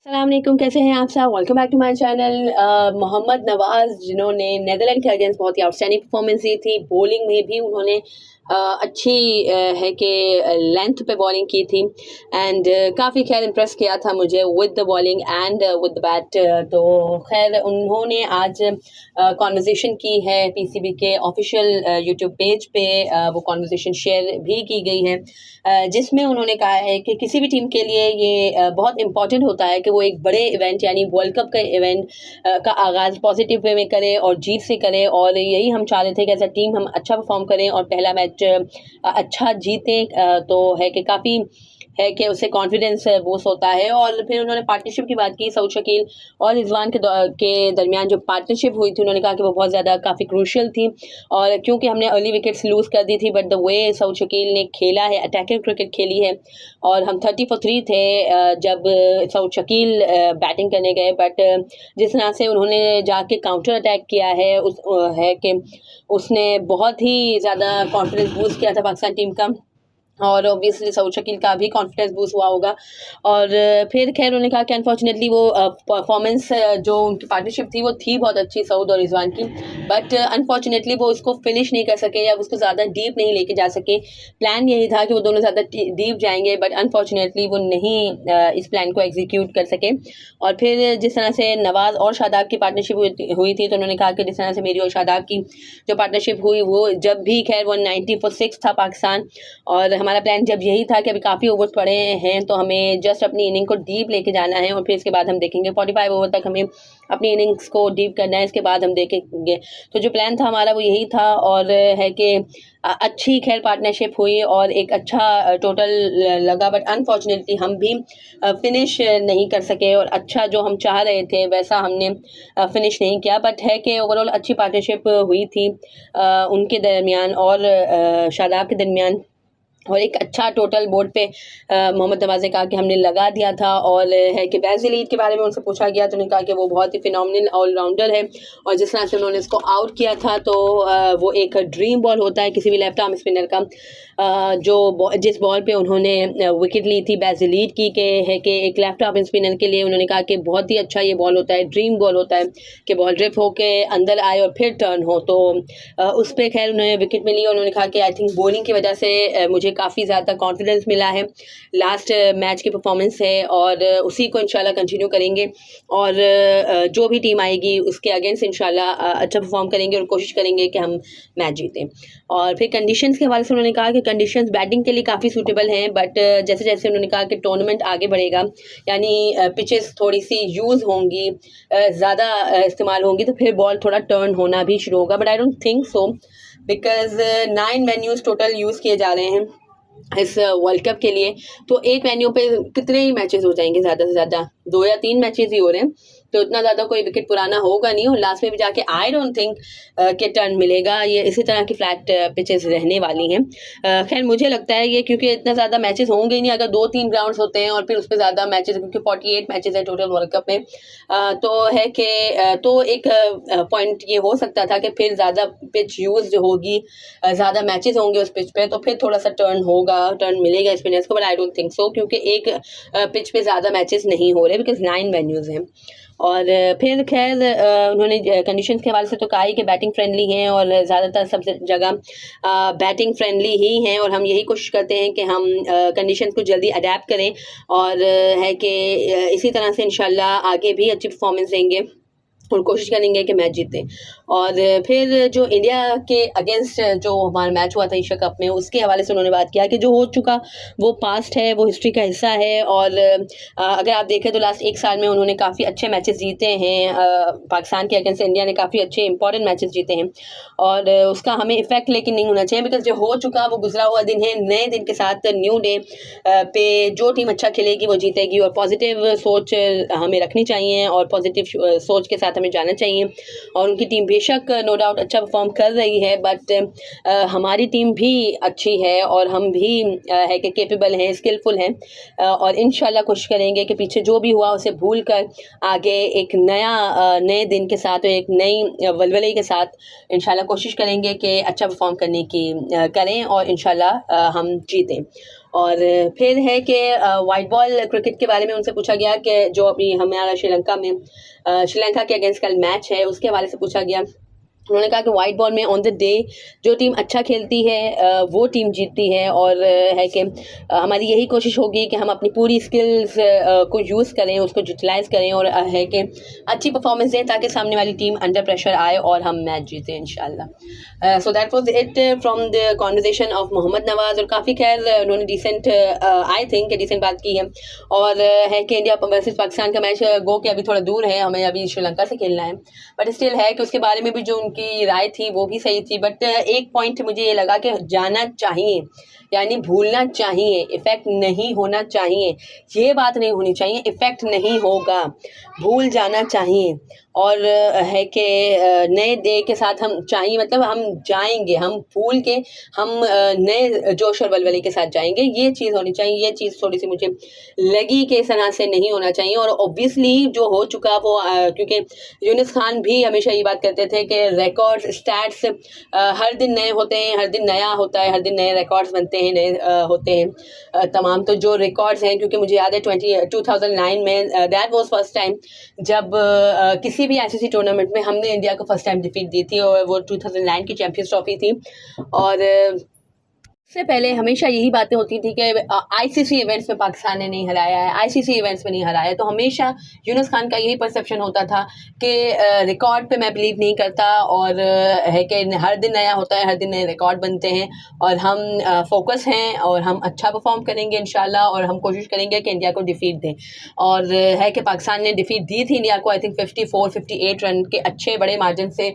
अस्सलाम वालेकुम, कैसे हैं आप सब। Welcome back to my channel. Mohammad Nawaz जिन्होंने नीदरलैंड के अगेंस्ट बहुत ही आउटस्टैंडिंग परफॉर्मेंस दी थी। बॉलिंग में भी उन्होंने अच्छी है कि लेंथ पे बॉलिंग की थी एंड काफ़ी खैर इम्प्रेस किया था मुझे with the bowling and with the bat. तो खैर उन्होंने आज कॉन्वर्सेशन की है पीसीबी के ऑफिशियल यूट्यूब पेज पे। वो कॉन्वर्सेशन शेयर भी की गई है जिसमें उन्होंने कहा है कि किसी भी टीम के लिए ये बहुत इंपॉर्टेंट होता है कि वो एक बड़े इवेंट यानी वर्ल्ड कप का इवेंट का आगाज़ पॉजिटिव वे में करे और जीत से करे, और यही हम चाह रहे थे कि एज अ टीम हम अच्छा परफॉर्म करें और पहला मैच अच्छा जीतें। तो है कि काफ़ी है कि उससे कॉन्फिडेंस बूस्ट होता है। और फिर उन्होंने पार्टनरशिप की बात की। सऊद शकील और रिजवान के दरमियान जो पार्टनरशिप हुई थी, उन्होंने कहा कि वो बहुत ज़्यादा काफ़ी क्रूशियल थी, और क्योंकि हमने अर्ली विकेट्स लूज़ कर दी थी, but the way Saud Shakeel ने खेला है, अटैकिंग क्रिकेट खेली है, और हम 30 for 3 थे जब सऊद शकील बैटिंग करने गए। बट जिस तरह से उन्होंने जाके काउंटर अटैक किया है उस है कि उसने बहुत ही ज़्यादा कॉन्फिडेंस बूस्ट किया था पाकिस्तान टीम का, और ऑब्वियसली सऊद शकील का भी कॉन्फिडेंस बूस्ट हुआ होगा। और फिर खैर उन्होंने कहा कि अनफॉर्चुनेटली वो परफॉर्मेंस जो उनकी पार्टनरशिप थी वो थी बहुत अच्छी सऊद और रिजवान की, बट अनफॉर्चुनेटली वो इसको फिनिश नहीं कर सके या उसको ज़्यादा डीप नहीं लेके जा सके। प्लान यही था कि वो दोनों ज़्यादा डीप जाएंगे, बट अनफॉर्चुनेटली वो नहीं इस प्लान को एग्जीक्यूट कर सके। और फिर जिस तरह से नवाज़ और शादाब की पार्टनरशिप हुई थी, तो उन्होंने कहा कि जिस तरह से मेरी और शादाब की जो पार्टनरशिप हुई वो जब भी खैर 190 for 6 था पाकिस्तान, और हमारा प्लान जब यही था कि अभी काफ़ी ओवर्स पड़े हैं तो हमें जस्ट अपनी इनिंग को डीप लेके जाना है, और फिर इसके बाद हम देखेंगे 45 ओवर तक हमें अपनी इनिंग्स को डीप करना है, इसके बाद हम देखेंगे। तो जो प्लान था हमारा वो यही था, और है कि अच्छी खैर पार्टनरशिप हुई और एक अच्छा टोटल लगा, बट अनफॉर्चुनेटली हम भी फिनिश नहीं कर सके, और अच्छा जो हम चाह रहे थे वैसा हमने फिनिश नहीं किया। बट है कि ओवरऑल अच्छी पार्टनरशिप हुई थी उनके दरमियान और शादाब के दरमियान, और एक अच्छा टोटल बोर्ड पे मोहम्मद नवाज़ ने कहा कि हमने लगा दिया था। और है कि बैज़िल के बारे में उनसे पूछा गया तो उन्होंने कहा कि वो बहुत ही फिनोमिनल ऑलराउंडर है, और जिस तरह से उन्होंने इसको आउट किया था तो वो एक ड्रीम बॉल होता है किसी भी लेफ्ट आर्म स्पिनर का। जिस बॉल पे उन्होंने विकेट ली थी बैज़िल की के है कि एक लेफ्ट आर्म स्पिनर के लिए उन्होंने कहा कि बहुत ही अच्छा ये बॉल होता है, ड्रीम बॉल होता है कि बॉल ड्रिप होके अंदर आए और फिर टर्न हो। तो उस पर खैर उन्होंने विकेट मिली, और उन्होंने कहा कि आई थिंक बॉलिंग की वजह से मुझे काफ़ी ज़्यादा कॉन्फिडेंस मिला है लास्ट मैच की परफॉर्मेंस है, और उसी को इंशाल्लाह कंटिन्यू करेंगे, और जो भी टीम आएगी उसके अगेंस्ट इंशाल्लाह अच्छा परफॉर्म करेंगे और कोशिश करेंगे कि हम मैच जीतें। और फिर कंडीशंस के हवाले से उन्होंने कहा कि कंडीशंस बैटिंग के लिए काफ़ी सूटेबल हैं, बट जैसे जैसे उन्होंने कहा कि टूर्नामेंट आगे बढ़ेगा यानी पिचेस थोड़ी सी यूज़ होंगी, ज़्यादा इस्तेमाल होंगी, तो फिर बॉल थोड़ा टर्न होना भी शुरू होगा। But I don't think so, because 9 venues total use किए जा रहे हैं इस वर्ल्ड कप के लिए, तो एक वेन्यू पे कितने ही मैचेस हो जाएंगे, ज़्यादा से ज़्यादा 2 या 3 मैचेस ही हो रहे हैं, तो इतना ज़्यादा कोई विकेट पुराना होगा नहीं, और लास्ट में भी जाके आई डोंट थिंक कि टर्न मिलेगा। ये इसी तरह की फ्लैट पिचेस रहने वाली हैं। खैर मुझे लगता है ये क्योंकि इतना ज़्यादा मैचेस होंगे ही नहीं, अगर 2-3 ग्राउंड्स होते हैं और फिर उस पर ज़्यादा मैचेस, क्योंकि 48 मैचेस है टोटल वर्ल्ड कप में, तो है कि तो एक पॉइंट ये हो सकता था कि फिर ज़्यादा पिच यूज होगी, ज़्यादा मैचेस होंगे उस पिच पे, तो फिर थोड़ा सा टर्न मिलेगा स्पिनर्स को, but I don't think so, क्योंकि एक पिच पे ज़्यादा मैचेस नहीं हो रहे बिकॉज 9 वेन्यूज़ हैं। और फिर खैर उन्होंने कंडीशंस के हवाले से तो कहा ही कि बैटिंग फ्रेंडली हैं, और ज़्यादातर सब जगह बैटिंग फ्रेंडली ही हैं, और हम यही कोशिश करते हैं कि हम कंडीशंस को जल्दी अडेप्ट करें, और है कि इसी तरह से इंशाल्लाह आगे भी अच्छी परफॉर्मेंस देंगे और कोशिश करेंगे कि मैच जीतें। और फिर जो इंडिया के अगेंस्ट जो हमारा मैच हुआ था एशिया कप में, उसके हवाले से उन्होंने बात किया कि जो हो चुका वो पास्ट है, वो हिस्ट्री का हिस्सा है, और अगर आप देखें तो लास्ट 1 साल में उन्होंने काफ़ी अच्छे मैचेस जीते हैं पाकिस्तान के अगेंस्ट। इंडिया ने काफ़ी अच्छे इंपॉर्टेंट मैचेस जीते हैं, और उसका हमें इफेक्ट लेकिन नहीं होना चाहिए, बिकॉज जो हो चुका वो गुजरा हुआ दिन है। नए दिन के साथ न्यू डे पे जो टीम अच्छा खेलेगी वो जीतेगी, और पॉजिटिव सोच हमें रखनी चाहिए, और पॉजिटिव सोच के साथ हमें जाना चाहिए। और उनकी टीम बेशक नो डाउट अच्छा परफॉर्म कर रही है, बट हमारी टीम भी अच्छी है, और हम भी है कि कैपेबल हैं, स्किलफुल हैं, और इंशाल्लाह कोशिश करेंगे कि पीछे जो भी हुआ उसे भूल कर आगे एक नए दिन के साथ, एक नई वलवले के साथ इंशाल्लाह कोशिश करेंगे कि अच्छा परफॉर्म करने की करें, और इंशाल्लाह हम जीतें। और फिर है कि वाइट बॉल क्रिकेट के बारे में उनसे पूछा गया कि जो अभी हमारा श्रीलंका के अगेंस्ट कल मैच है उसके हवाले से पूछा गया। उन्होंने कहा कि वाइट बॉल में ऑन द डे जो टीम अच्छा खेलती है वो टीम जीतती है, और है कि हमारी यही कोशिश होगी कि हम अपनी पूरी स्किल्स को यूज़ करें, उसको यूटिलाइज़ करें, और है कि अच्छी परफॉर्मेंस दें ताकि सामने वाली टीम अंडर प्रेशर आए और हम मैच जीतें इंशाल्लाह। So that was it from the conversation of Mohammad Nawaz. और काफ़ी खैर उन्होंने डिसेंट आई थिंक डिसेंट बात की है। और है कि इंडिया वर्सेस पाकिस्तान का मैच गो के अभी थोड़ा दूर है, हमें अभी श्रीलंका से खेलना है, बट स्टिल है कि उसके बारे में भी जो की राय थी वो भी सही थी। बट एक पॉइंट मुझे ये लगा कि जाना चाहिए, यानी भूलना चाहिए, इफ़ेक्ट नहीं होना चाहिए, ये बात नहीं होनी चाहिए, इफ़ेक्ट नहीं होगा, भूल जाना चाहिए। और है कि नए डे के साथ हम चाहिए, मतलब हम जाएंगे, हम भूल के हम नए जोश और वलवले के साथ जाएंगे, ये चीज़ होनी चाहिए। ये चीज़ थोड़ी सी मुझे लगी कि इस तरह से नहीं होना चाहिए। और ऑब्वियसली जो हो चुका वो क्योंकि यूनुस खान भी हमेशा ये बात करते थे कि रिकॉर्ड्स स्टैट्स हर दिन नए होते हैं, हर दिन नया होता है, हर दिन नए रिकॉर्ड्स बनते हैं, नए होते हैं तमाम। तो जो रिकॉर्ड्स हैं, क्योंकि मुझे याद है 2009 में दैट वाज फर्स्ट टाइम जब किसी भी आईसीसी टूर्नामेंट में हमने इंडिया को फर्स्ट टाइम डिफीट दी थी, और वो 2009 की चैंपियंस ट्रॉफी थी। और इससे पहले हमेशा यही बातें होती थी कि आईसीसी इवेंट्स में पाकिस्तान ने नहीं हराया है, आईसीसी इवेंट्स में नहीं हराया है। तो हमेशा यूनुस खान का यही परसेप्शन होता था कि रिकॉर्ड पे मैं बिलीव नहीं करता, और है कि हर दिन नया होता है, हर दिन नए रिकॉर्ड बनते हैं, और हम फोकस हैं और हम अच्छा परफॉर्म करेंगे इंशाल्लाह, और हम कोशिश करेंगे कि इंडिया को डिफीट दें। और है कि पाकिस्तान ने डिफीट दी थी इंडिया को, आई थिंक 54-58 रन के अच्छे बड़े मार्जिन से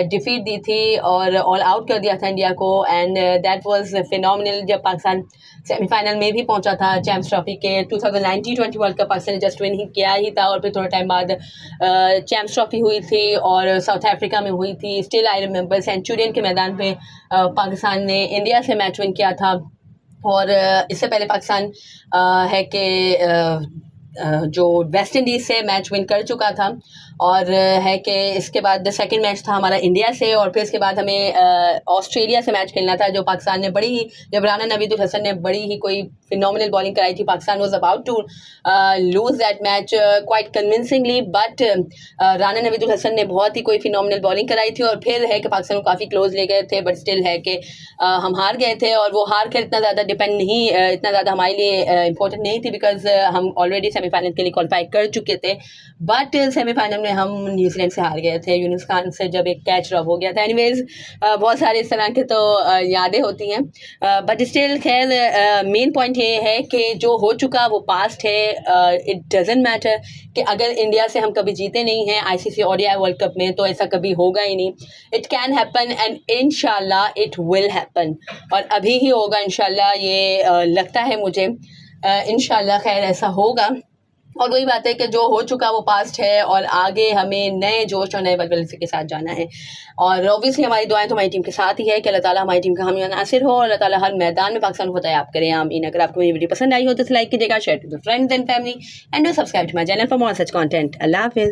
डिफीट दी थी और ऑल आउट कर दिया था इंडिया को। एंड दैट वाज फिनोमिनल जब पाकिस्तान सेमीफाइनल में भी पहुंचा था चैम्पियंस ट्रॉफी के। 2019 T20 वर्ल्ड कप पाकिस्तान ने जस्ट विन ही किया ही था, और फिर थोड़ा टाइम बाद चैम्पियंस ट्रॉफी हुई थी और साउथ अफ्रीका में हुई थी। स्टिल आई रिमेंबर सेंचुरियन के मैदान पे पाकिस्तान ने इंडिया से मैच विन किया था। और इससे पहले पाकिस्तान है कि जो वेस्ट इंडीज़ से मैच विन कर चुका था, और है कि इसके बाद सेकंड मैच था हमारा इंडिया से, और फिर इसके बाद हमें ऑस्ट्रेलिया से मैच खेलना था, जो पाकिस्तान ने बड़ी ही, जब राना नवीदुल हसन ने बड़ी ही कोई फिनोमिनल बॉलिंग कराई थी, Pakistan was about to lose that match quite convincingly, but Rana Navedul Hasan ने बहुत ही कोई फिनोमिनल बॉलिंग कराई थी, और फिर है कि पाकिस्तान को काफ़ी क्लोज ले गए थे, बट स्टिल है कि हम हार गए थे। और वो हार कर इतना ज़्यादा डिपेंड नहीं, इतना ज़्यादा हमारे लिए इंपॉर्टेंट नहीं थी, बिकॉज हम ऑलरेडी सेमीफाइनल के लिए क्वालिफाई कर चुके थे। बट सेमीफाइनल में हम न्यूजीलैंड से हार गए थे, यूनुस खान से जब एक कैच ड्रॉप हो गया था। एनीवेज बहुत सारे इस तरह के तो यादें होती हैं, बट स्टिल खैर मेन पॉइंट ये है कि जो हो चुका वो पास्ट है। इट डजेंट मैटर कि अगर इंडिया से हम कभी जीते नहीं हैं आईसीसी ओडीआई वर्ल्ड कप में, तो ऐसा कभी होगा ही नहीं। इट कैन हैपन एंड इंशाल्लाह इट विल हैपन, और अभी ही होगा इंशाल्लाह, ये लगता है मुझे। इंशाल्लाह खैर ऐसा होगा। और वही बात है कि जो हो चुका वो पास्ट है, और आगे हमें नए जोश और नए बलबले के साथ जाना है। और ऑब्वियसली हमारी दुआएं तो हमारी टीम के साथ ही है कि अल्लाह ताला हमारी टीम का हामी नासिर हो, और अल्लाह ताला हर मैदान में पाकिस्तान को फतेह याब करें, आमीन। अगर आपको मेरी वीडियो पसंद आई हो तो लाइक कीजिएगा, share to the friends and family, and do subscribe to my channel for more such content. अल्लाह हाफिज़।